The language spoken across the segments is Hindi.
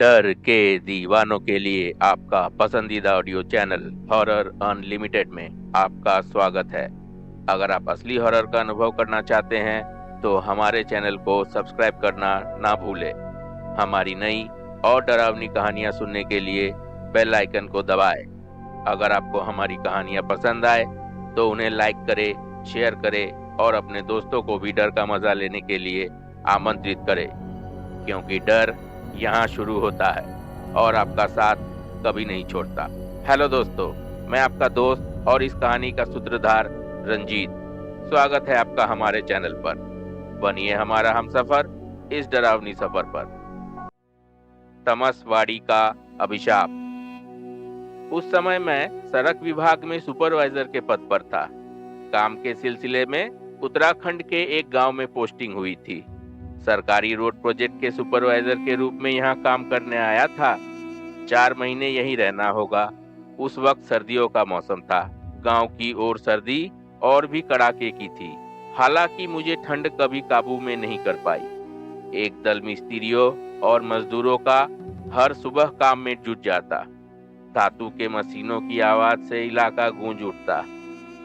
डर के दीवानों के लिए आपका पसंदीदा ऑडियो चैनल हॉरर अनलिमिटेड में आपका स्वागत है। अगर आप असली हॉरर का अनुभव करना चाहते हैं तो हमारे चैनल को सब्सक्राइब करना ना भूलें। हमारी नई और डरावनी कहानियां सुनने के लिए बेल आइकन को दबाएं। अगर आपको हमारी कहानियां पसंद आए तो उन्हें लाइक करें, शेयर करें और अपने दोस्तों को भी डर का मजा लेने के लिए आमंत्रित करें, क्योंकि डर यहाँ शुरू होता है और आपका साथ कभी नहीं छोड़ता। हेलो दोस्तों, मैं आपका दोस्त और इस कहानी का सूत्रधार रंजीत। स्वागत है आपका हमारे चैनल पर। बनिए हमारा हमसफर इस डरावनी सफर पर। तमसवाड़ी का अभिशाप। उस समय मैं सड़क विभाग में सुपरवाइजर के पद पर था। काम के सिलसिले में उत्तराखंड के एक गांव में पोस्टिंग हुई थी। सरकारी रोड प्रोजेक्ट के सुपरवाइजर के रूप में यहाँ काम करने आया था। 4 महीने यहीं रहना होगा। उस वक्त सर्दियों का मौसम था। गांव की ओर सर्दी और भी कड़ाके की थी। हालांकि मुझे ठंड कभी काबू में नहीं कर पाई। एक दल मिस्त्रियों और मजदूरों का हर सुबह काम में जुट जाता। धातु के मशीनों की आवाज से इलाका गूंज उठता।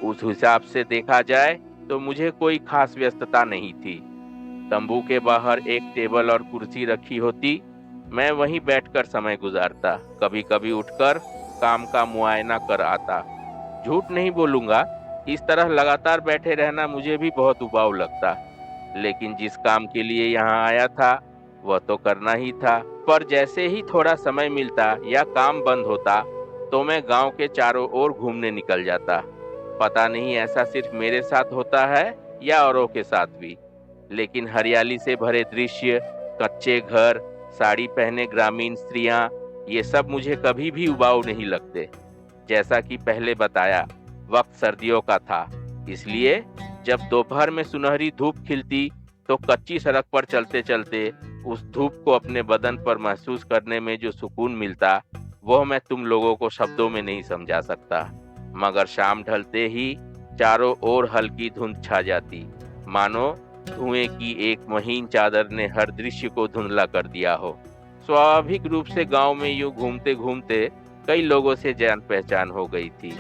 उस हिसाब से देखा जाए तो मुझे कोई खास व्यस्तता नहीं थी। तंबू के बाहर एक टेबल और कुर्सी रखी होती। मैं वहीं बैठकर समय गुजारता। कभी कभी उठकर काम का मुआयना कर आता। झूठ नहीं बोलूंगा, इस तरह लगातार बैठे रहना मुझे भी बहुत उबाऊ लगता। लेकिन जिस काम के लिए यहाँ आया था वह तो करना ही था। पर जैसे ही थोड़ा समय मिलता या काम बंद होता तो मैं गांव के चारों ओर घूमने निकल जाता। पता नहीं ऐसा सिर्फ मेरे साथ होता है या औरों के साथ भी, लेकिन हरियाली से भरे दृश्य, कच्चे घर, साड़ी पहने ग्रामीण स्त्रियां, ये सब मुझे कभी भी उबाऊ नहीं लगते। जैसा कि पहले बताया, वक्त सर्दियों का था, इसलिए जब दोपहर में सुनहरी धूप खिलती तो कच्ची सड़क पर चलते चलते उस धूप को अपने बदन पर महसूस करने में जो सुकून मिलता, वह मैं तुम लोगों को शब्दों में नहीं समझा सकता। मगर शाम ढलते ही चारों ओर हल्की धुंध छा जाती, मानो धुएं की एक महीन चादर ने हर दृश्य को धुंधला कर दिया हो। स्वाभाविक रूप से गांव में यूं घूमते घूमते कई लोगों से जान पहचान हो गई थी।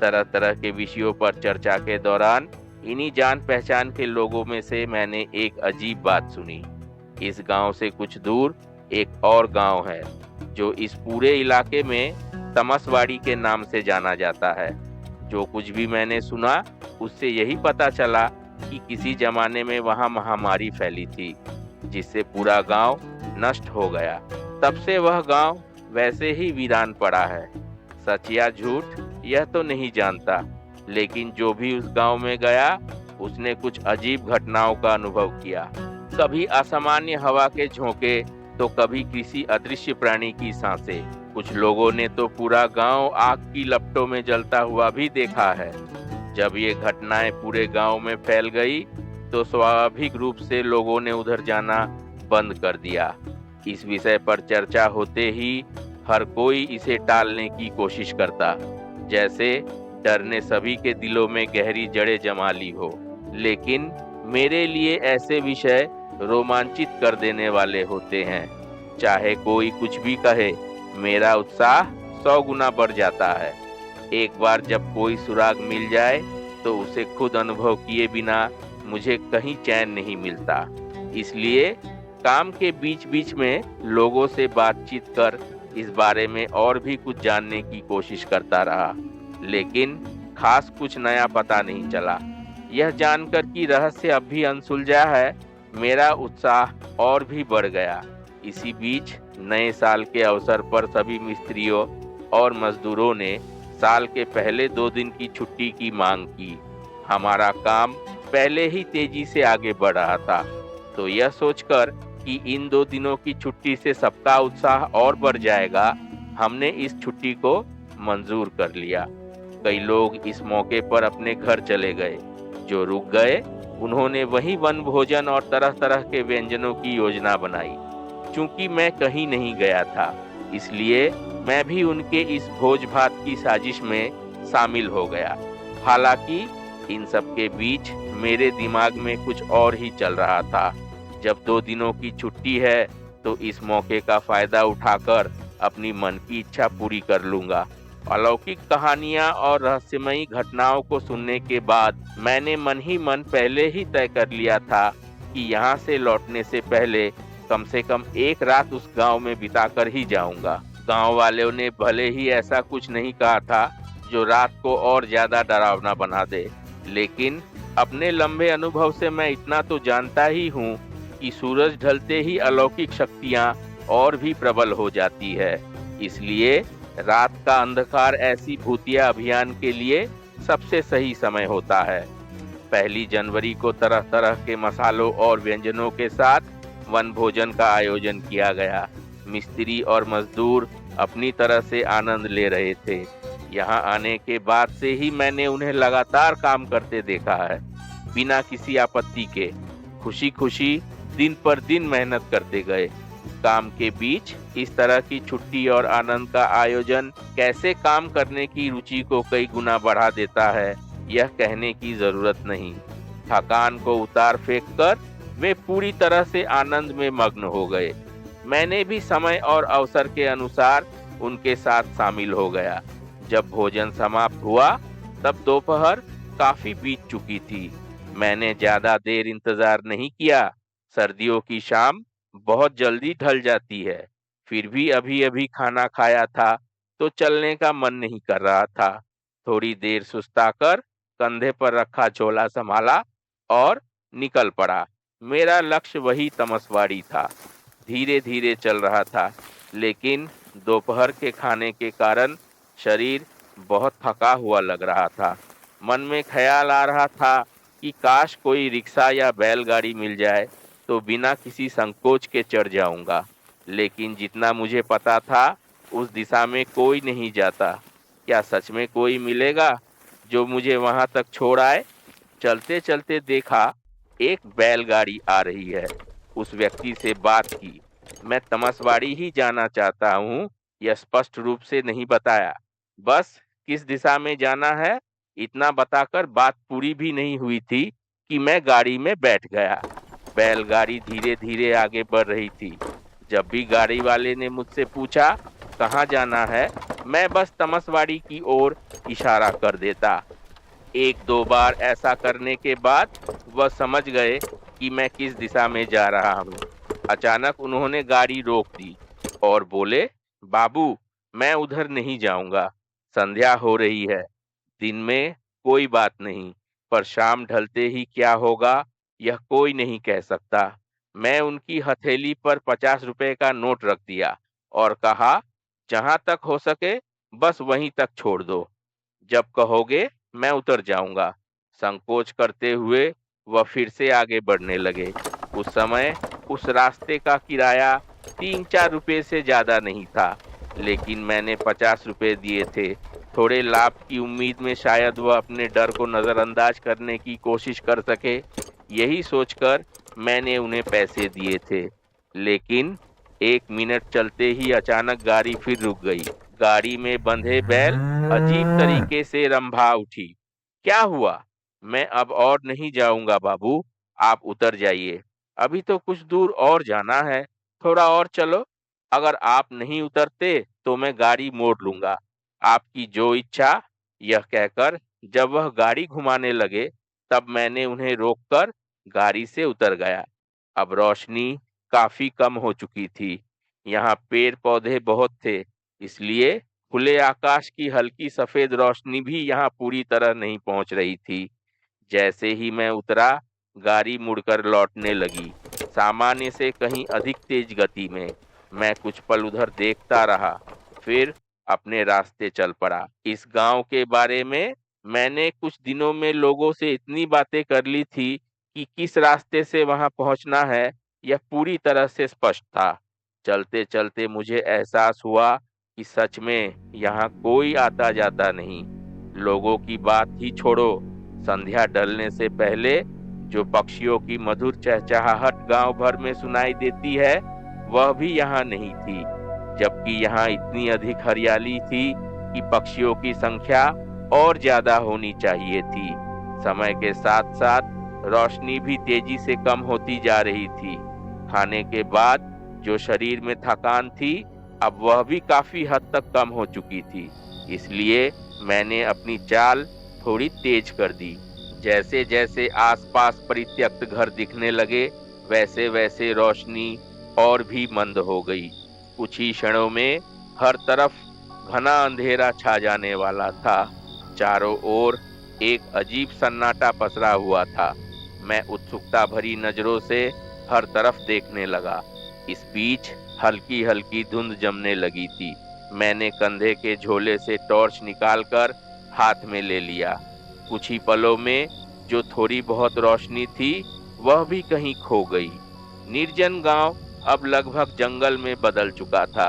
तरह तरह के विषयों पर चर्चा के दौरान इन्हीं जान पहचान के लोगों में से मैंने एक अजीब बात सुनी। इस गांव से कुछ दूर एक और गांव है जो इस पूरे इलाके में तमसवाड़ी के नाम से जाना जाता है। जो कुछ भी मैंने सुना उससे यही पता चला कि किसी जमाने में वहां महामारी फैली थी, जिससे पूरा गांव नष्ट हो गया। तब से वह गांव वैसे ही वीरान पड़ा है। सच या झूठ यह तो नहीं जानता, लेकिन जो भी उस गांव में गया उसने कुछ अजीब घटनाओं का अनुभव किया। कभी असामान्य हवा के झोंके तो कभी किसी अदृश्य प्राणी की सांसें। कुछ लोगों ने तो पूरा गांव आग की लपटों में जलता हुआ भी देखा है। जब ये घटनाएं पूरे गांव में फैल गई तो स्वाभाविक रूप से लोगों ने उधर जाना बंद कर दिया। इस विषय पर चर्चा होते ही हर कोई इसे टालने की कोशिश करता, जैसे डर ने सभी के दिलों में गहरी जड़ें जमा ली हो। लेकिन मेरे लिए ऐसे विषय रोमांचित कर देने वाले होते हैं। चाहे कोई कुछ भी कहे, मेरा उत्साह 100 गुना बढ़ जाता है। एक बार जब कोई सुराग मिल जाए तो उसे खुद अनुभव किए बिना मुझे कहीं चैन नहीं मिलता। इसलिए काम के बीच बीच में लोगों से बातचीत कर इस बारे में और भी कुछ जानने की कोशिश करता रहा, लेकिन खास कुछ नया पता नहीं चला। यह जानकर कि रहस्य अब भी अनसुलझा है, मेरा उत्साह और भी बढ़ गया। इसी बीच नए साल के अवसर पर सभी मिस्त्रियों और मजदूरों ने साल के पहले 2 दिन की छुट्टी की मांग की। हमारा काम पहले ही तेजी से आगे बढ़ रहा था, तो यह सोचकर कि इन 2 दिनों की छुट्टी से सबका उत्साह और बढ़ जाएगा, हमने इस छुट्टी को मंजूर कर लिया। कई लोग इस मौके पर अपने घर चले गए। जो रुक गए उन्होंने वहीं वन भोजन और तरह तरह के व्यंजनों की योजना बनाई। चूंकि मैं कहीं नहीं गया था, इसलिए मैं भी उनके इस भोज भात की साजिश में शामिल हो गया। हालांकि इन सब के बीच मेरे दिमाग में कुछ और ही चल रहा था। जब 2 दिनों की छुट्टी है तो इस मौके का फायदा उठाकर अपनी मन की इच्छा पूरी कर लूंगा। अलौकिक कहानियां और रहस्यमयी घटनाओं को सुनने के बाद मैंने मन ही मन पहले ही तय कर लिया था कि यहाँ से लौटने से पहले कम से कम एक रात उस गांव में बिताकर ही जाऊंगा। गांव वालों ने भले ही ऐसा कुछ नहीं कहा था जो रात को और ज्यादा डरावना बना दे, लेकिन अपने लंबे अनुभव से मैं इतना तो जानता ही हूँ कि सूरज ढलते ही अलौकिक शक्तियाँ और भी प्रबल हो जाती है। इसलिए रात का अंधकार ऐसी भूतिया अभियान के लिए सबसे सही समय होता है। 1 जनवरी को तरह तरह के मसालों और व्यंजनों के साथ वन भोजन का आयोजन किया गया। मिस्त्री और मजदूर अपनी तरह से आनंद ले रहे थे। यहाँ आने के बाद से ही मैंने उन्हें लगातार काम करते देखा है, बिना किसी आपत्ति के। खुशी खुशी दिन पर दिन मेहनत करते गए। काम के बीच इस तरह की छुट्टी और आनंद का आयोजन कैसे काम करने की रुचि को कई गुना बढ़ा देता है, यह कहने की जरूरत नहीं। थकान को उतार फेंक कर वे पूरी तरह से आनंद में मग्न हो गए। मैंने भी समय और अवसर के अनुसार उनके साथ शामिल हो गया। जब भोजन समाप्त हुआ तब दोपहर काफी बीत चुकी थी। मैंने ज्यादा देर इंतजार नहीं किया। सर्दियों की शाम बहुत जल्दी ढल जाती है। फिर भी अभी अभी खाना खाया था तो चलने का मन नहीं कर रहा था। थोड़ी देर सुस्ताकर कंधे पर रखा झोला संभाला और निकल पड़ा। मेरा लक्ष्य वही तमसवाड़ी था। धीरे धीरे चल रहा था, लेकिन दोपहर के खाने के कारण शरीर बहुत थका हुआ लग रहा था। मन में ख्याल आ रहा था कि काश कोई रिक्शा या बैलगाड़ी मिल जाए तो बिना किसी संकोच के चढ़ जाऊंगा। लेकिन जितना मुझे पता था उस दिशा में कोई नहीं जाता। क्या सच में कोई मिलेगा जो मुझे वहां तक छोड़ आए? चलते चलते देखा एक बैलगाड़ी आ रही है। उस व्यक्ति से बात की। मैं तमसवाड़ी ही जाना चाहता हूँ, यह स्पष्ट रूप से नहीं बताया। बस किस दिशा में जाना है इतना बताकर बात पूरी भी नहीं हुई थी कि मैं गाड़ी में बैठ गया। बैलगाड़ी धीरे धीरे आगे बढ़ रही थी। जब भी गाड़ी वाले ने मुझसे पूछा कहाँ जाना है, मैं बस तमसवाड़ी की ओर इशारा कर देता। 1-2 बार ऐसा करने के बाद वह समझ गए कि मैं किस दिशा में जा रहा हूँ। अचानक उन्होंने गाड़ी रोक दी और बोले, बाबू, मैं उधर नहीं जाऊंगा। संध्या हो रही है। दिन में कोई बात नहीं, पर शाम ढलते ही क्या होगा यह कोई नहीं कह सकता। मैं उनकी हथेली पर 50 रुपए का नोट रख दिया और कहा, जहां तक हो सके बस वहीं तक छोड़ दो। जब कहोगे मैं उतर जाऊंगा। संकोच करते हुए वह फिर से आगे बढ़ने लगे। उस समय उस रास्ते का किराया 3-4 रुपए से ज्यादा नहीं था, लेकिन मैंने 50 रुपए दिए थे। थोड़े लाभ की उम्मीद में शायद वह अपने डर को नजरअंदाज करने की कोशिश कर सके, यही सोचकर मैंने उन्हें पैसे दिए थे। लेकिन 1 मिनट चलते ही अचानक गाड़ी फिर रुक गई। गाड़ी में बंधे बैल अजीब तरीके से रंभा उठी। क्या हुआ? मैं अब और नहीं जाऊंगा बाबू, आप उतर जाइए। अभी तो कुछ दूर और जाना है, थोड़ा और चलो। अगर आप नहीं उतरते तो मैं गाड़ी मोड़ लूंगा। आपकी जो इच्छा। यह कहकर जब वह गाड़ी घुमाने लगे तब मैंने उन्हें रोककर गाड़ी से उतर गया। अब रोशनी काफी कम हो चुकी थी। यहाँ पेड़ पौधे बहुत थे, इसलिए खुले आकाश की हल्की सफेद रोशनी भी यहाँ पूरी तरह नहीं पहुंच रही थी। जैसे ही मैं उतरा, गाड़ी मुड़कर लौटने लगी, सामान्य से कहीं अधिक तेज गति में। मैं कुछ पल उधर देखता रहा, फिर अपने रास्ते चल पड़ा। इस गांव के बारे में मैंने कुछ दिनों में लोगों से इतनी बातें कर ली थी कि किस रास्ते से वहां पहुंचना है यह पूरी तरह से स्पष्ट था। चलते चलते मुझे एहसास हुआ कि सच में यहाँ कोई आता जाता नहीं। लोगों की बात ही छोड़ो, संध्या ढलने से पहले जो पक्षियों की मधुर चहचहाहट गांव भर में सुनाई देती है, वह भी यहाँ नहीं थी। जबकि यहाँ इतनी अधिक हरियाली थी कि पक्षियों की संख्या और ज्यादा होनी चाहिए थी। समय के साथ साथ रोशनी भी तेजी से कम होती जा रही थी। खाने के बाद जो शरीर में थकान थी, अब वह भी काफी हद तक कम हो चुकी थी। इसलिए मैंने अपनी चाल थोड़ी तेज कर दी। जैसे जैसे आसपास परित्यक्त घर दिखने लगे, वैसे वैसे रोशनी और भी मंद हो गई। कुछ ही क्षणों में हर तरफ घना अंधेरा छा जाने वाला था। चारों ओर एक अजीब सन्नाटा पसरा हुआ था। मैं उत्सुकता भरी नजरों से हर तरफ देखने लगा। इस बीच हल्की हल्की धुंध जमने लगी थी। मैंने कंधे के झोले से टॉर्च निकालकर हाथ में ले लिया। कुछ ही पलों में जो थोड़ी बहुत रोशनी थी, वह भी कहीं खो गई। निर्जन गांव अब लगभग जंगल में बदल चुका था।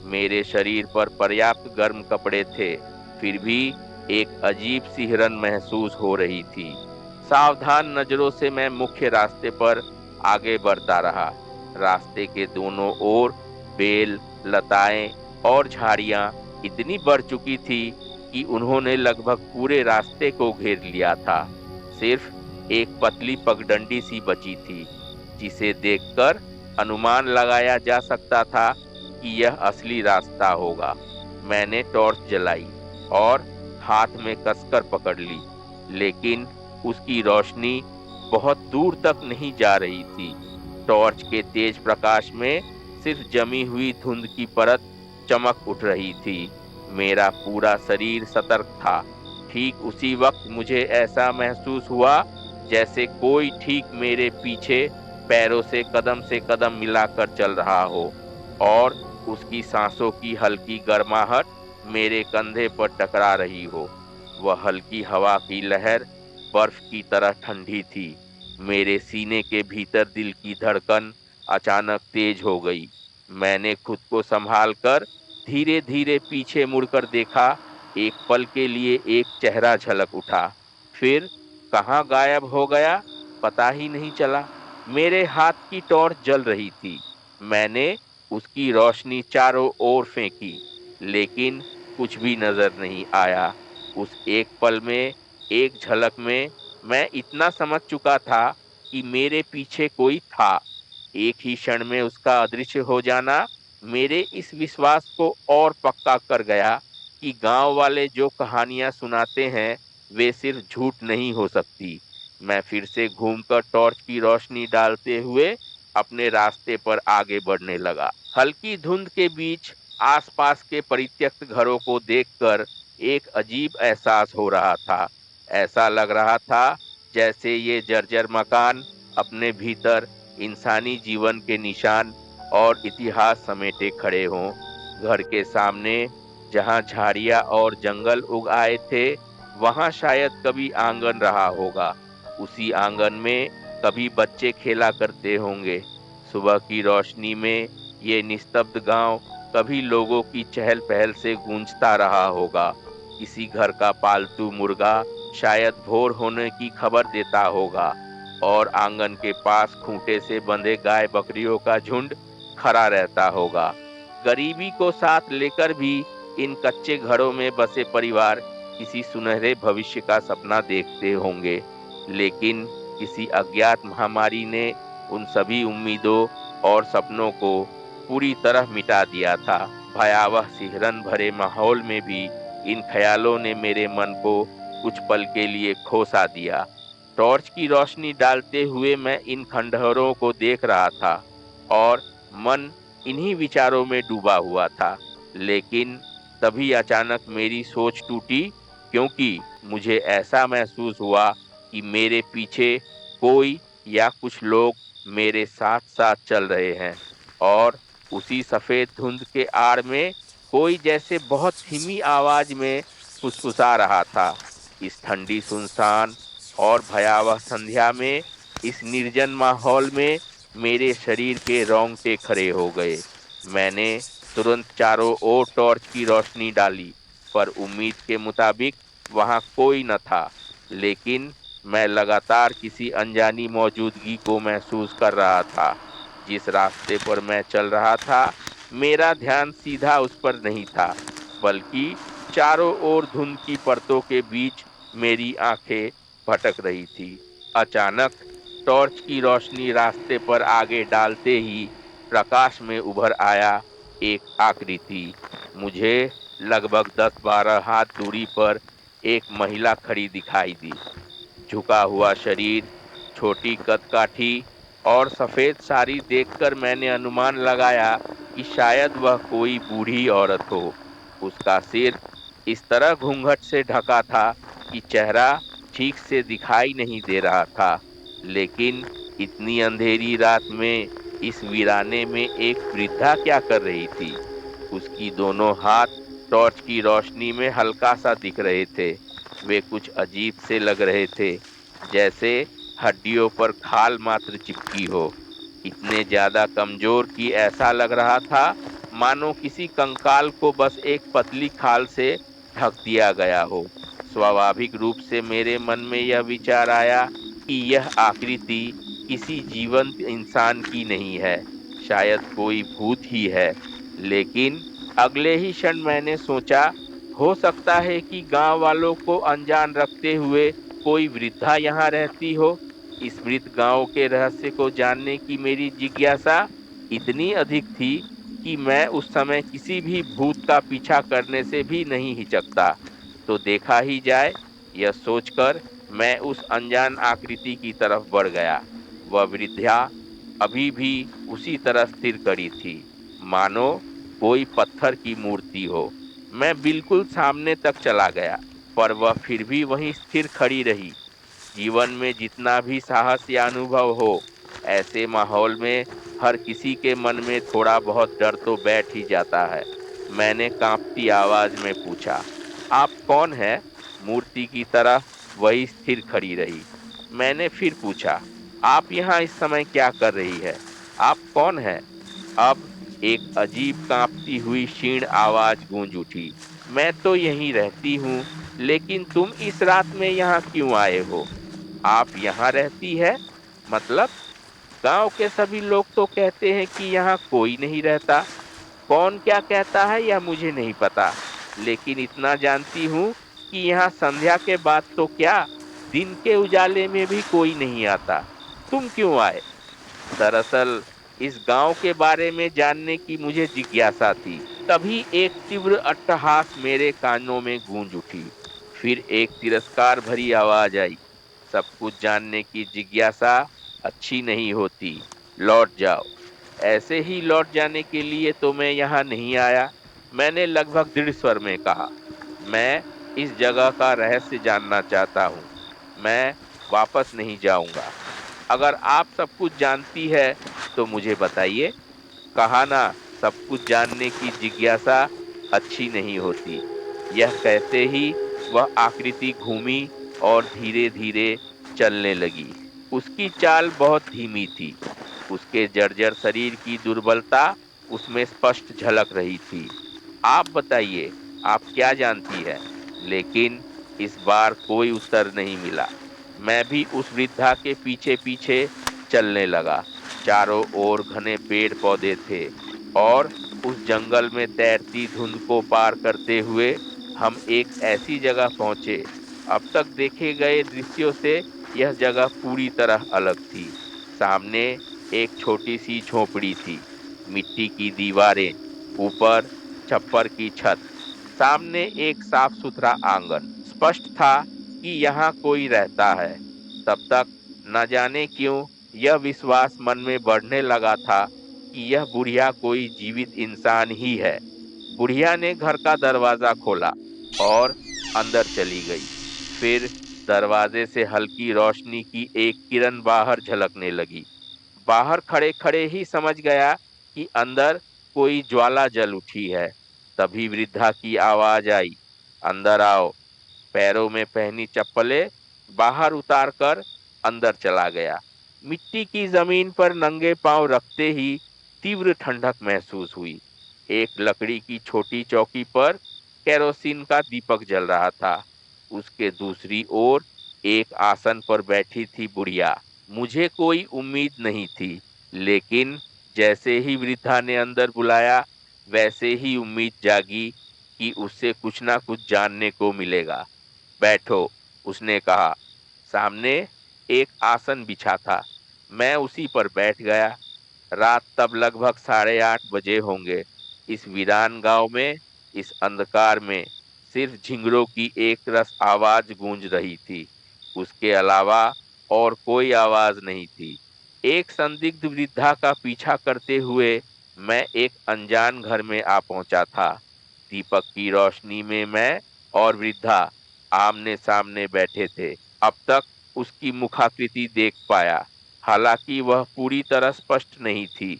मेरे शरीर पर पर्याप्त गर्म कपड़े थे, फिर भी एक अजीब सी हिरन महसूस हो रही थी। सावधान नजरों से मैं मुख्य रास्ते पर आगे बढ़ता रहा। रास्ते के दोनों ओर बेल, लताएं और झाड़ियां इतनी बढ़ चुकी थी कि उन्होंने लगभग पूरे रास्ते को घेर लिया था। सिर्फ एक पतली पगडंडी सी बची थी, जिसे देखकर अनुमान लगाया जा सकता था कि यह असली रास्ता होगा। मैंने टॉर्च जलाई और हाथ में कसकर पकड़ ली, लेकिन उसकी रोशनी बहुत दूर तक नहीं जा रही थी। टॉर्च के तेज प्रकाश में सिर्फ जमी हुई धुंध की परत चमक उठ रही थी। मेरा पूरा शरीर सतर्क था। ठीक उसी वक्त मुझे ऐसा महसूस हुआ जैसे कोई ठीक मेरे पीछे पैरों से कदम मिलाकर चल रहा हो, और उसकी सांसों की हल्की गर्माहट मेरे कंधे पर टकरा रही हो। वह हल्की हवा की लहर बर्फ की तरह ठंडी थी। मेरे सीने के भीतर दिल की धड़कन अचानक तेज हो गई। मैंने खुद को संभाल कर धीरे धीरे पीछे मुड़कर देखा। एक पल के लिए एक चेहरा झलक उठा, फिर कहाँ गायब हो गया पता ही नहीं चला। मेरे हाथ की टॉर्च जल रही थी। मैंने उसकी रोशनी चारों ओर फेंकी, लेकिन कुछ भी नजर नहीं आया। उस एक पल में, एक झलक में, मैं इतना समझ चुका था कि मेरे पीछे कोई था। एक ही क्षण में उसका अदृश्य हो जाना मेरे इस विश्वास को और पक्का कर गया कि गांव वाले जो कहानियां सुनाते हैं, वे सिर्फ झूठ नहीं हो सकती। मैं फिर से घूमकर टॉर्च की रोशनी डालते हुए अपने रास्ते पर आगे बढ़ने लगा। हल्की धुंध के बीच आसपास के परित्यक्त घरों को देखकर एक अजीब एहसास हो रहा था। ऐसा लग रहा था जैसे ये जर्जर मकान अपने भीतर इंसानी जीवन के निशान और इतिहास समेटे खड़े हों। घर के सामने जहां झाड़ियां और जंगल उग आए थे, वहां शायद कभी आंगन रहा होगा। उसी आंगन में कभी बच्चे खेला करते होंगे। सुबह की रोशनी में ये निस्तब्ध गांव कभी लोगों की चहल पहल से गूंजता रहा होगा। किसी घर का पालतू मुर्गा शायद भोर होने की खबर देता होगा, और आंगन के पास खूंटे से बंधे गाय बकरियों का झुंड खड़ा रहता होगा। गरीबी को साथ लेकर भी इन कच्चे घरों में बसे परिवार किसी सुनहरे भविष्य का सपना देखते होंगे, लेकिन किसी अज्ञात महामारी ने उन सभी उम्मीदों और सपनों को पूरी तरह मिटा दिया था। भयावह सिहरन भरे माहौल में भी इन ख्यालों ने मेरे मन को कुछ पल के लिए खोसा दिया। टॉर्च की रोशनी डालते हुए मैं इन खंडहरों को देख रहा था और मन इन्हीं विचारों में डूबा हुआ था। लेकिन तभी अचानक मेरी सोच टूटी, क्योंकि मुझे ऐसा महसूस हुआ कि मेरे पीछे कोई या कुछ लोग मेरे साथ साथ चल रहे हैं, और उसी सफेद धुंध के आड़ में कोई जैसे बहुत धीमी आवाज में फुसफुसा रहा था। इस ठंडी सुनसान और भयावह संध्या में, इस निर्जन माहौल में मेरे शरीर के रोंगटे खड़े हो गए। मैंने तुरंत चारों ओर टॉर्च की रोशनी डाली, पर उम्मीद के मुताबिक वहां कोई न था। लेकिन मैं लगातार किसी अनजानी मौजूदगी को महसूस कर रहा था। जिस रास्ते पर मैं चल रहा था, मेरा ध्यान सीधा उस पर नहीं था, बल्कि चारों ओर धुंध की परतों के बीच मेरी आंखें भटक रही थी। अचानक टॉर्च की रोशनी रास्ते पर आगे डालते ही प्रकाश में उभर आया एक आकृति। मुझे लगभग 10-12 हाथ दूरी पर एक महिला खड़ी दिखाई दी। झुका हुआ शरीर, छोटी कदकाठी और सफेद साड़ी देखकर मैंने अनुमान लगाया कि शायद वह कोई बूढ़ी औरत हो। उसका सिर इस तरह घूंघट से ढका था कि चेहरा ठीक से दिखाई नहीं दे रहा था। लेकिन इतनी अंधेरी रात में इस वीराने में एक वृद्धा क्या कर रही थी? उसकी दोनों हाथ टॉर्च की रोशनी में हल्का सा दिख रहे थे। वे कुछ अजीब से लग रहे थे, जैसे हड्डियों पर खाल मात्र चिपकी हो। इतने ज्यादा कमजोर कि ऐसा लग रहा था मानो किसी कंकाल को बस एक पतली खाल से ढक दिया गया हो। स्वाभाविक रूप से मेरे मन में यह विचार आया कि यह आकृति किसी जीवंत इंसान की नहीं है, शायद कोई भूत ही है। लेकिन अगले ही क्षण मैंने सोचा, हो सकता है कि गांव वालों को अनजान रखते हुए कोई वृद्धा यहाँ रहती हो। इस मृत गांव के रहस्य को जानने की मेरी जिज्ञासा इतनी अधिक थी कि मैं उस समय किसी भी भूत का पीछा करने से भी नहीं हिचकता। तो देखा ही जाए, यह सोचकर मैं उस अनजान आकृति की तरफ बढ़ गया। वह वृद्धा अभी भी उसी तरह स्थिर खड़ी थी, मानो कोई पत्थर की मूर्ति हो। मैं बिल्कुल सामने तक चला गया, पर वह फिर भी वहीं स्थिर खड़ी रही। जीवन में जितना भी साहस या अनुभव हो, ऐसे माहौल में हर किसी के मन में थोड़ा बहुत डर तो बैठ ही जाता है। मैंने कांपती आवाज में पूछा, आप कौन है? मूर्ति की तरह वही स्थिर खड़ी रही। मैंने फिर पूछा, आप यहाँ इस समय क्या कर रही है? आप कौन है? अब एक अजीब कांपती हुई क्षीण आवाज गूंज उठी, मैं तो यहीं रहती हूँ, लेकिन तुम इस रात में यहाँ क्यों आए हो? आप यहाँ रहती है? मतलब? गांव के सभी लोग तो कहते हैं कि यहाँ कोई नहीं रहता। कौन क्या कहता है यह मुझे नहीं पता, लेकिन इतना जानती हूँ कि यहाँ संध्या के बाद तो क्या, दिन के उजाले में भी कोई नहीं आता। तुम क्यों आए? दरअसल इस गांव के बारे में जानने की मुझे जिज्ञासा थी। तभी एक तीव्र अट्टहास मेरे कानों में गूंज उठी। फिर एक तिरस्कार भरी आवाज आई, सब कुछ जानने की जिज्ञासा अच्छी नहीं होती, लौट जाओ। ऐसे ही लौट जाने के लिए तो मैं यहाँ नहीं आया, मैंने लगभग दृढ़ स्वर में कहा। मैं इस जगह का रहस्य जानना चाहता हूँ। मैं वापस नहीं जाऊंगा। अगर आप सब कुछ जानती है तो मुझे बताइए। कहा ना, सब कुछ जानने की जिज्ञासा अच्छी नहीं होती। यह कहते ही वह आकृति घूमी और धीरे धीरे चलने लगी। उसकी चाल बहुत धीमी थी। उसके जर्जर शरीर की दुर्बलता उसमें स्पष्ट झलक रही थी। आप बताइए, आप क्या जानती है? लेकिन इस बार कोई उत्तर नहीं मिला। मैं भी उस वृद्धा के पीछे पीछे चलने लगा। चारों ओर घने पेड़ पौधे थे और उस जंगल में तैरती धुंध को पार करते हुए हम एक ऐसी जगह पहुंचे। अब तक देखे गए दृश्यों से यह जगह पूरी तरह अलग थी। सामने एक छोटी सी झोपड़ी थी, मिट्टी की दीवारें, ऊपर छप्पर की छत, सामने एक साफ सुथरा आंगन। स्पष्ट था कि यहाँ कोई रहता है। तब तक न जाने क्यों यह विश्वास मन में बढ़ने लगा था कि यह बुढ़िया कोई जीवित इंसान ही है। बुढ़िया ने घर का दरवाजा खोला और अंदर चली गई। फिर दरवाजे से हल्की रोशनी की एक किरण बाहर झलकने लगी। बाहर खड़े खड़े ही समझ गया कि अंदर कोई ज्वाला जल उठी है। तभी वृद्धा की आवाज आई, अंदर आओ। पैरों में पहनी चप्पलें बाहर उतार कर अंदर चला गया। मिट्टी की जमीन पर नंगे पांव रखते ही तीव्र ठंडक महसूस हुई। एक लकड़ी की छोटी चौकी पर केरोसिन का दीपक जल रहा था। उसके दूसरी ओर एक आसन पर बैठी थी बुढ़िया। मुझे कोई उम्मीद नहीं थी, लेकिन जैसे ही वृद्धा ने अंदर बुलाया, वैसे ही उम्मीद जागी कि उससे कुछ ना कुछ जानने को मिलेगा। बैठो, उसने कहा। सामने एक आसन बिछा था। मैं उसी पर बैठ गया। रात तब लगभग 8:30 बजे होंगे। इस वीरान गांव में, इस अंधकार में सिर्फ झिंगुरों की एक रस आवाज गूंज रही थी। उसके अलावा और कोई आवाज नहीं थी। एक संदिग्ध वृद्धा का पीछा करते हुए मैं एक अनजान घर में आ पहुंचा था। दीपक की रोशनी में मैं और वृद्धा आमने सामने बैठे थे। अब तक उसकी मुखाकृति देख पाया, हालांकि वह पूरी तरह स्पष्ट नहीं थी।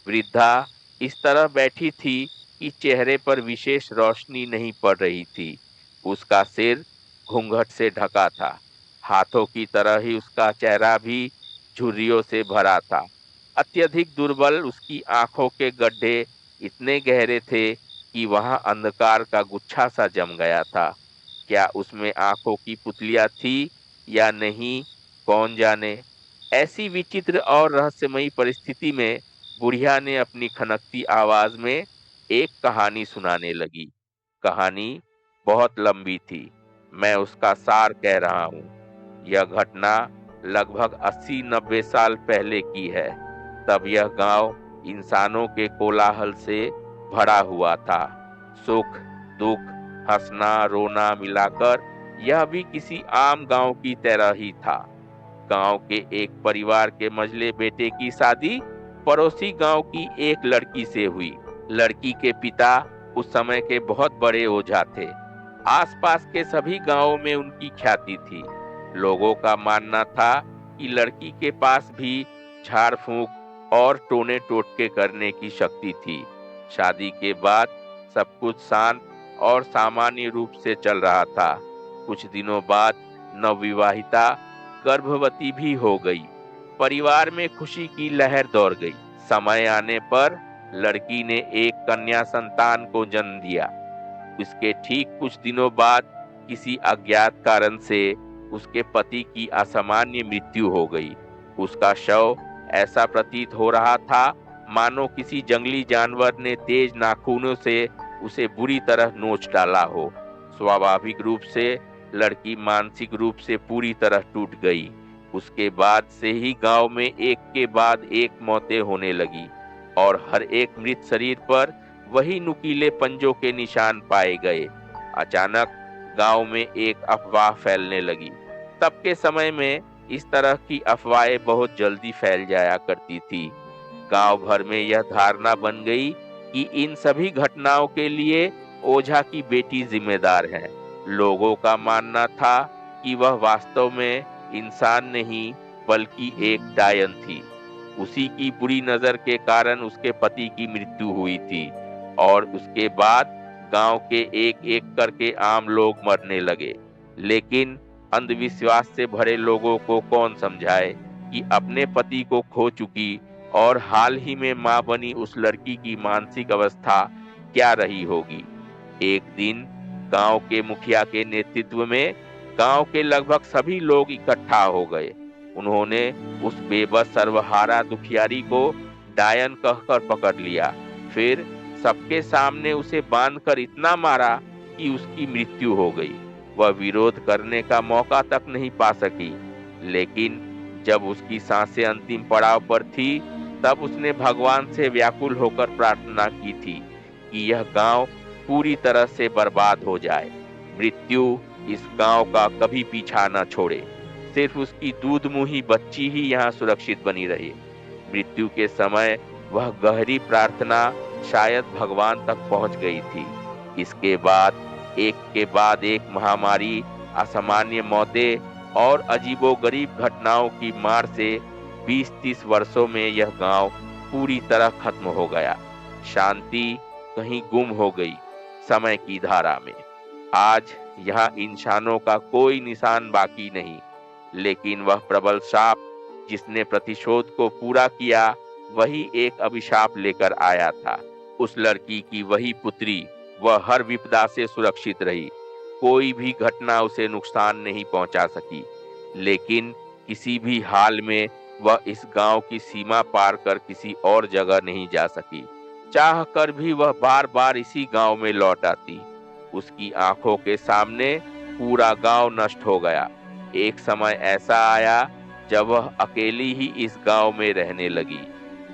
वृद्धा इस तरह बैठी थी कि चेहरे पर विशेष रोशनी नहीं पड़ रही थी। उसका सिर घूंघट से ढका था। हाथों की तरह ही उसका चेहरा भी झुर्रियों से भरा था। अत्यधिक दुर्बल उसकी आंखों के गड्ढे इतने गहरे थे कि वहां अंधकार का गुच्छा सा जम गया था। क्या उसमें आंखों की पुतलियां थी या नहीं, कौन जाने। ऐसी विचित्र और रहस्यमयी परिस्थिति में बुढ़िया ने अपनी खनकती आवाज में एक कहानी सुनाने लगी। कहानी बहुत लंबी थी। मैं उसका सार कह रहा हूँ। यह घटना लगभग 80-90 साल पहले की है। तब यह गांव इंसानों के कोलाहल से भरा हुआ था। सुख, दुख, हंसना, रोना मिलाकर यह भी किसी आम गांव की तरह ही था। गांव के एक परिवार के मझले बेटे की शादी पड़ोसी गांव की एक लड़की से हुई। लड़की के पिता उस समय के बहुत बड़े ओझा थे। आसपास के सभी गांवों में उनकी ख्याति थी। लोगों का मानना था कि लड़की के पास भी झाड़ फूंक और टोने टोटके करने की शक्ति थी। शादी के बाद सब कुछ शांत और सामान्य रूप से चल रहा था। कुछ दिनों बाद नवविवाहिता गर्भवती भी हो गई। परिवार में खुशी की लहर दौड़ गई। समय आने पर लड़की ने एक कन्या संतान को जन्म दिया। उसके ठीक कुछ दिनों बाद किसी अज्ञात कारण से उसके पति की असामान्य मृत्यु हो गई। उसका शव ऐसा प्रतीत हो रहा था मानो किसी जंगली जानवर ने तेज नाखूनों से उसे बुरी तरह नोच डाला हो। स्वाभाविक रूप से लड़की मानसिक रूप से पूरी तरह टूट गई। उसके बाद से ही गांव में एक के बाद एक मौतें होने लगी और हर एक मृत शरीर पर वही नुकीले पंजों के निशान पाए गए। अचानक गांव में एक अफवाह फैलने लगी। तब के समय में इस तरह की अफवाहें बहुत जल्दी फैल जाया करती थी। गांव भर में यह धारणा बन गई कि इन सभी घटनाओं के लिए ओझा की बेटी जिम्मेदार है। लोगों का मानना था कि वह वास्तव में इंसान नहीं बल्कि एक डायन थी। उसी की बुरी नजर के कारण उसके पति की मृत्यु हुई थी और उसके बाद गांव के एक एक करके आम लोग मरने लगे। लेकिन अंधविश्वास से भरे लोगों को कौन समझाए कि अपने पति को खो चुकी और हाल ही में मां बनी उस लड़की की मानसिक अवस्था क्या रही होगी। एक दिन गांव के मुखिया के नेतृत्व में गांव के लगभग सभी लोग इकट्ठा हो गए। उन्होंने उस बेबस सर्वहारा दुखियारी को डायन कहकर पकड़ लिया। फिर सबके सामने उसे बांधकर इतना मारा कि उसकी मृत्यु हो गई। वह विरोध करने का मौका तक नहीं पा सकी। लेकिन जब उसकी सांसें अंतिम पड़ाव पर थी, तब उसने भगवान से व्याकुल होकर प्रार्थना की थी कि यह गांव पूरी तरह से बर्बाद हो जाए। मृत्यु इस गांव का कभी पीछा न छोड़े। सिर्फ उसकी दूध मुंही बच्ची ही यहाँ सुरक्षित बनी रहे। मृत्यु के समय वह गहरी प्रार्थना शायद भगवान तक पहुंच गई थी। इसके बाद एक के बाद एक महामारी, असामान्य मौतें और अजीबोगरीब घटनाओं की मार से 20-30 वर्षों में यह गांव पूरी तरह खत्म हो गया। शांति कहीं गुम हो गई समय की धारा में। आज यहाँ इंसानों का कोई निशान बाकी नहीं। लेकिन वह प्रबल साप जिसने प्रतिशोध को पूरा किया, वही एक अभिशाप लेकर आया था। उस लड़की की वही पुत्री वह हर विपदा से सुरक्षित रही। कोई भी घटना उसे नुकसान नहीं पहुंचा सकी। लेकिन किसी भी हाल में वह इस गांव की सीमा पार कर किसी और जगह नहीं जा सकी। चाह कर भी वह बार बार इसी गांव में लौट आती। उसकी आंखों के सामने पूरा गांव नष्ट हो गया। एक समय ऐसा आया जब वह अकेली ही इस गांव में रहने लगी।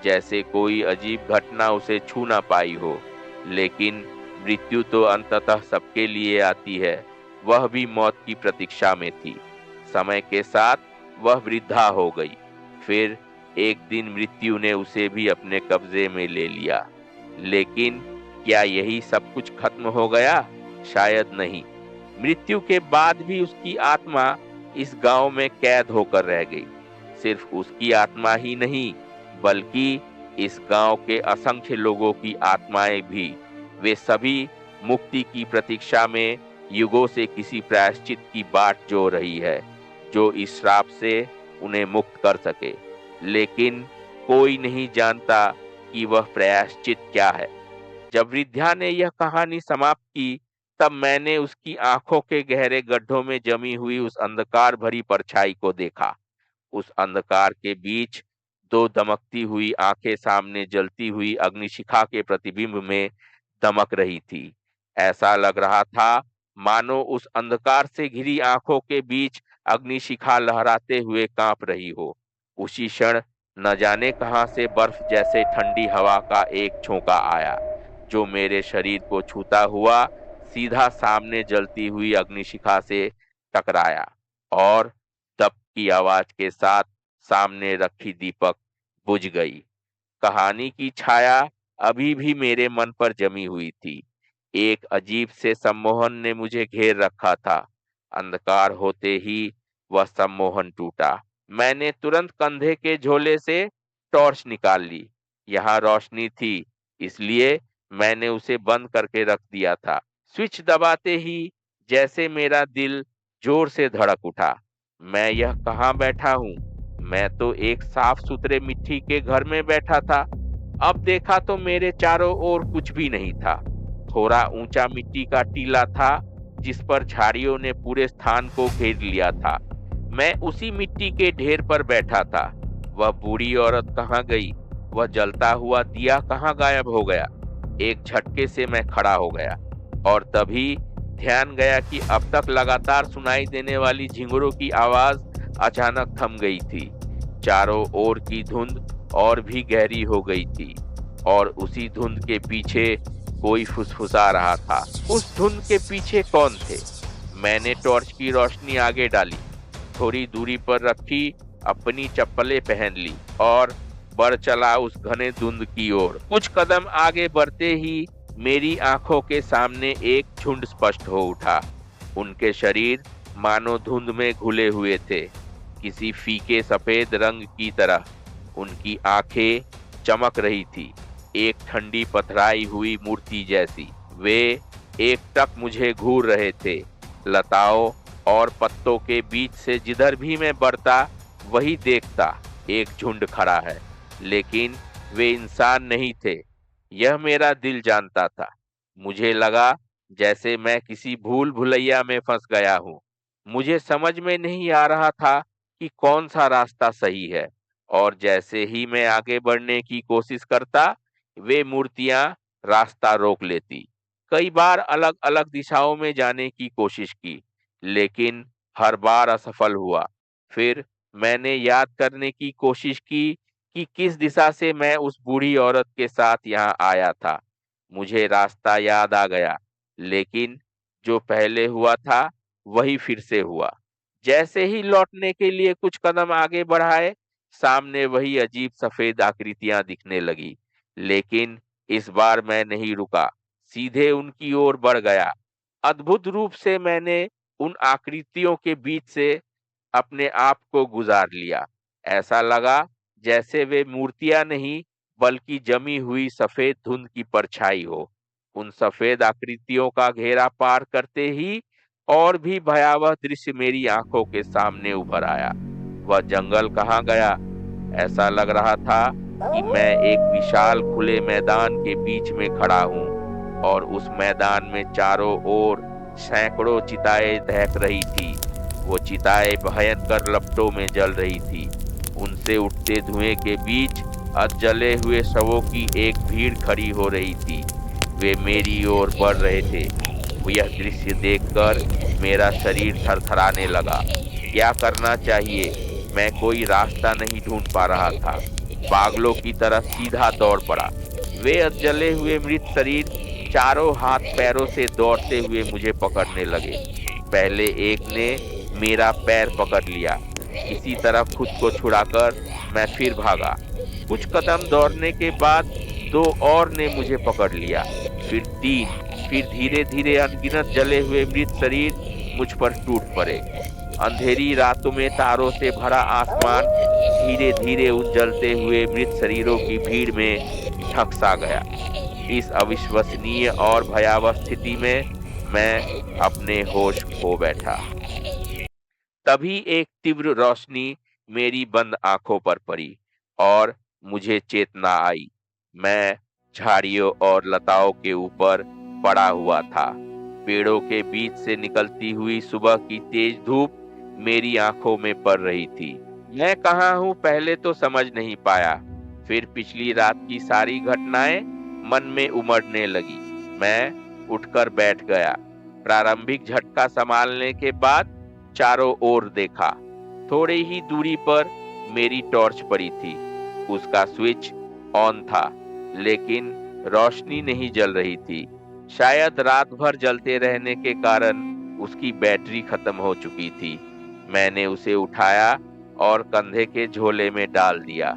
जैसे कोई अजीब घटना उसे छू ना पाई हो। लेकिन मृत्यु तो अंततः सबके लिए आती है। वह भी मौत की प्रतीक्षा में थी। समय के साथ वह वृद्धा हो गई। फिर एक दिन मृत्यु ने उसे भी अपने कब्जे में ले लिया। लेकिन क्या यही सब कुछ खत्म हो गया? शायद नहीं। मृत्यु के बाद भी उसकी आत्मा इस गांव में कैद होकर रह गई। सिर्फ उसकी आत्मा ही नहीं, बल्कि इस गांव के असंख्य लोगों की आत्माएं भी। वे सभी मुक्ति की प्रतीक्षा में युगों से किसी प्रायश्चित की बाट जो रही है, जो इस श्राप से उन्हें मुक्त कर सके। लेकिन कोई नहीं जानता कि वह प्रायश्चित क्या है। जब वृद्धा ने यह कहानी समाप्त की, तब मैंने उसकी आंखों के गहरे गड्ढों में जमी हुई उस अंधकार भरी परछाई को देखा। उस अंधकार के बीच दो दमकती हुई आंखें सामने जलती हुई अग्निशिखा के प्रतिबिंब में दमक रही थी। ऐसा लग रहा था मानो उस अंधकार से घिरी आंखों के बीच अग्निशिखा लहराते हुए कांप रही हो। उसी क्षण न जाने कहां से बर्फ जैसे ठंडी हवा का एक झोंका आया, जो मेरे शरीर को छूता हुआ सीधा सामने जलती हुई अग्निशिखा से टकराया और दप की आवाज के साथ सामने रखी दीपक बुझ गई। कहानी की छाया अभी भी मेरे मन पर जमी हुई थी। एक अजीब से सम्मोहन ने मुझे घेर रखा था। अंधकार होते ही वह सम्मोहन टूटा। मैंने तुरंत कंधे के झोले से टॉर्च निकाल ली। यहाँ रोशनी थी, इसलिए मैंने उसे बंद करके रख दिया था। स्विच दबाते ही जैसे मेरा दिल जोर से धड़क उठा। मैं यह कहाँ बैठा हूँ? मैं तो एक साफ सुथरे मिट्टी के घर में बैठा था। अब देखा तो मेरे चारों ओर कुछ भी नहीं था। थोड़ा ऊंचा मिट्टी का टीला था, जिस पर झाड़ियों ने पूरे स्थान को घेर लिया था। मैं उसी मिट्टी के ढेर पर बैठा था। वह बूढ़ी औरत कहाँ गई? वह जलता हुआ दिया कहाँ गायब हो गया? एक झटके से मैं खड़ा हो गया और तभी ध्यान गया कि अब तक लगातार सुनाई देने वाली झिंगुरों की आवाज अचानक थम गई थी। चारों ओर की धुंध और भी गहरी हो गई थी और उसी धुंध के पीछे कोई फुसफुसा रहा था। उस धुंध के पीछे कौन थे? मैंने टॉर्च की रोशनी आगे डाली, थोड़ी दूरी पर रखी, अपनी चप्पलें पहन ली और बढ़ चला उस घने धुंध की ओर। कुछ कदम आगे बढ़ते ही मेरी आंखों के सामने एक झुंड स्पष्ट हो उठा। उनके शरीर मानो धुंध में घुले हुए थे, किसी फीके सफेद रंग की तरह। उनकी आंखें चमक रही थी, एक ठंडी पथराई हुई मूर्ति जैसी। वे एक टक मुझे घूर रहे थे। लताओं और पत्तों के बीच से जिधर भी मैं बढ़ता वही देखता एक झुंड खड़ा है, लेकिन वे इंसान नहीं थे। यह मेरा दिल जानता था। मुझे लगा जैसे मैं किसी भूल भुलैया में फंस गया हूँ। मुझे समझ में नहीं आ रहा था कि कौन सा रास्ता सही है, और जैसे ही मैं आगे बढ़ने की कोशिश करता, वे मूर्तियां रास्ता रोक लेती। कई बार अलग अलग दिशाओं में जाने की कोशिश की, लेकिन हर बार असफल हुआ। फिर मैंने याद करने की कोशिश की कि किस दिशा से मैं उस बूढ़ी औरत के साथ यहाँ आया था। मुझे रास्ता याद आ गया, लेकिन जो पहले हुआ था वही फिर से हुआ। जैसे ही लौटने के लिए कुछ कदम आगे बढ़ाए, सामने वही अजीब सफेद आकृतियां दिखने लगी। लेकिन इस बार मैं नहीं रुका, सीधे उनकी ओर बढ़ गया। अद्भुत रूप से मैंने उन आकृतियों के बीच से अपने आप को गुजार लिया। ऐसा लगा जैसे वे मूर्तियां नहीं, बल्कि जमी हुई सफेद धुंध की परछाई हो। उन सफेद आकृतियों का घेरा पार करते ही और भी भयावह दृश्य मेरी आंखों के सामने उभर आया। वह जंगल कहाँ गया? ऐसा लग रहा था कि मैं एक विशाल खुले मैदान के बीच में खड़ा हूँ और उस मैदान में चारों ओर सैकड़ों चिताएं दहक रही थी। वो चिताएं भयंकर लपटों में जल रही थी। उनसे उठते धुएं के बीच जले हुए शवों की एक भीड़ खड़ी हो रही थी। वे मेरी ओर बढ़ रहे थे। यह दृश्य देखकर मेरा शरीर थरथराने लगा। क्या करना चाहिए? मैं कोई रास्ता नहीं ढूंढ पा रहा था। पागलों की तरह सीधा दौड़ पड़ा। वे जले हुए मृत शरीर चारों हाथ पैरों से दौड़ते हुए मुझे पकड़ने लगे। पहले एक ने मेरा पैर पकड़ लिया। किसी तरह खुद को छुड़ाकर मैं फिर भागा। कुछ कदम दौड़ने के बाद दो और ने मुझे पकड़ लिया, फिर तीन, फिर धीरे धीरे अनगिनत जले हुए मृत शरीर मुझ पर टूट पड़े। अंधेरी रातों में तारों से भरा आसमान धीरे धीरे उन जलते हुए मृत शरीरों की भीड़ में ढक सा गया। इस अविश्वसनीय और भयावह स्थिति में मैं अपने होश खो बैठा। तभी एक तीव्र रोशनी मेरी बंद आंखों पर पड़ी और मुझे चेतना आई। मैं झाड़ियों और लताओं के ऊपर पड़ा हुआ था। पेड़ों के बीच से निकलती हुई सुबह की तेज धूप मेरी आंखों में पड़ रही थी। मैं कहाँ हूँ पहले तो समझ नहीं पाया। फिर पिछली रात की सारी घटनाएं मन में उमड़ने लगी। मैं उठकर बैठ गया। प्रारंभिक झटका संभालने के बाद चारों ओर देखा। थोड़ी ही दूरी पर मेरी टॉर्च पड़ी थी। उसका स्विच ऑन था, लेकिन रोशनी नहीं जल रही थी। शायद रात भर जलते रहने के कारण उसकी बैटरी खत्म हो चुकी थी। मैंने उसे उठाया और कंधे के झोले में डाल दिया,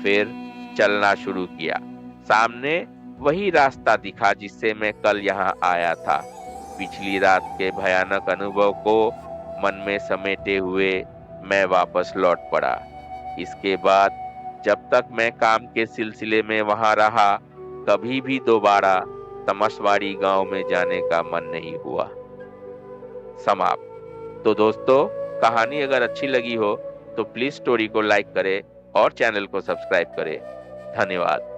फिर चलना शुरू किया। सामने वही रास्ता दिखा जिससे मैं कल यहाँ आया था। पिछली रात के भयानक अनुभव को मन में समेटे हुए मैं वापस लौट पड़ा। इसके बाद जब तक मैं काम के सिलसिले में वहां रहा, कभी भी दोबारा तमसवाड़ी गांव में जाने का मन नहीं हुआ। समाप्त। तो दोस्तों, कहानी अगर अच्छी लगी हो तो प्लीज स्टोरी को लाइक करें और चैनल को सब्सक्राइब करें। धन्यवाद।